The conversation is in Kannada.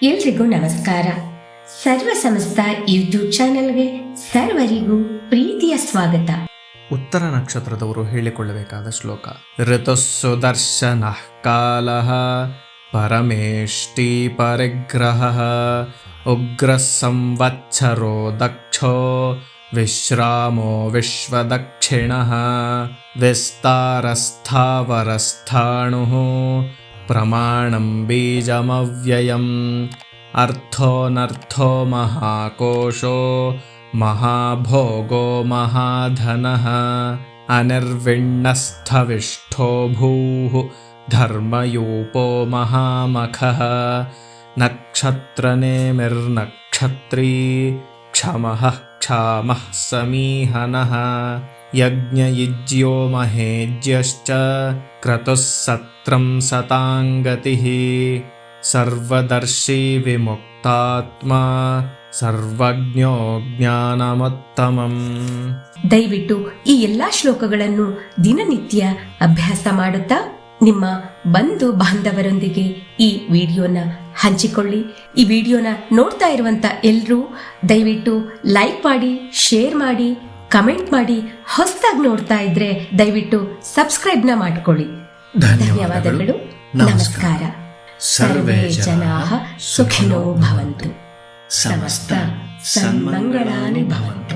ಎಲ್ರಿಗೂ ನಮಸ್ಕಾರ. ಸರ್ವ ಸಮಸ್ತ ಯೂಟ್ಯೂಬ್ ಚಾನೆಲ್ಗೆ ಸರ್ವರಿಗೂ ಪ್ರೀತಿಯ ಸ್ವಾಗತ. ಉತ್ತರ ನಕ್ಷತ್ರದವರು ಹೇಳಿಕೊಳ್ಳಬೇಕಾದ ಶ್ಲೋಕ. ಋತುಸ್ಸುದರ್ಶನ ಕಾಲಃ ಪರಮೇಷ್ಟಿ ಪರಿಗ್ರಹ ಉಗ್ರ ಸಂವತ್ಸರೋ ದಕ್ಷೋ ವಿಶ್ರಾಮೋ ವಿಶ್ವದಕ್ಷಿಣಃ ವಿಸ್ತಾರಸ್ಥಾವರಸ್ಥಾಣುಃ ಪ್ರಮಾಣಂ ಬೀಜಮವ್ಯಯಂ ಅರ್ಥೋನರ್ಥೋ ಮಹಾಕೋಶೋ ಮಹಾಭೋಗೋ ಮಹಾಧನಃ ಅನಿರ್ವಿಣ್ಣಸ್ಥವಿಷ್ಠೋ ಭೂಃ ಧರ್ಮಯೂಪೋ ಮಹಾಮಖಃ ನಕ್ಷತ್ರನೇಮಿರ್ನಕ್ಷತ್ರೀ ಕ್ಷಮಃ ಕ್ಷಾಮಃ ಸಮೀಹನಃ ಯಜ್ಞಯುಜ್ಯೋ ಮಹೇಜ್ಯಶ್ಚ ಕ್ರತುಃ ಸತ್ರಂ ಸತಾಂಗತಿಃ ಸರ್ವದರ್ಶಿ ವಿಮುಕ್ತಾತ್ಮ ಸರ್ವಜ್ಞೋ ಜ್ಞಾನಮುತ್ತಮಂ. ದಯವಿಟ್ಟು ಈ ಎಲ್ಲಾ ಶ್ಲೋಕಗಳನ್ನು ದಿನನಿತ್ಯ ಅಭ್ಯಾಸ ಮಾಡುತ್ತಾ ನಿಮ್ಮ ಬಂಧು ಬಾಂಧವರೊಂದಿಗೆ ಈ ವಿಡಿಯೋನ ಹಂಚಿಕೊಳ್ಳಿ. ಈ ವಿಡಿಯೋನ ನೋಡ್ತಾ ಇರುವಂತ ಎಲ್ಲರೂ ದಯವಿಟ್ಟು ಲೈಕ್ ಮಾಡಿ, ಶೇರ್ ಮಾಡಿ, ಕಮೆಂಟ್ ಮಾಡಿ. ಹೊಸದಾಗಿ ನೋಡ್ತಾ ಇದ್ರೆ ದಯವಿಟ್ಟು ಸಬ್ಸ್ಕ್ರೈಬ್ ನ ಮಾಡ್ಕೊಳ್ಳಿ. ಧನ್ಯವಾದಗಳು. ನಮಸ್ಕಾರ. ಸರ್ವೇ ಜನಾಃ ಸುಖಿನೋ ಭವಂತು. ಸಮಸ್ತ ಸನ್ಮಂಗಳಾನಿ ಭವಂತು.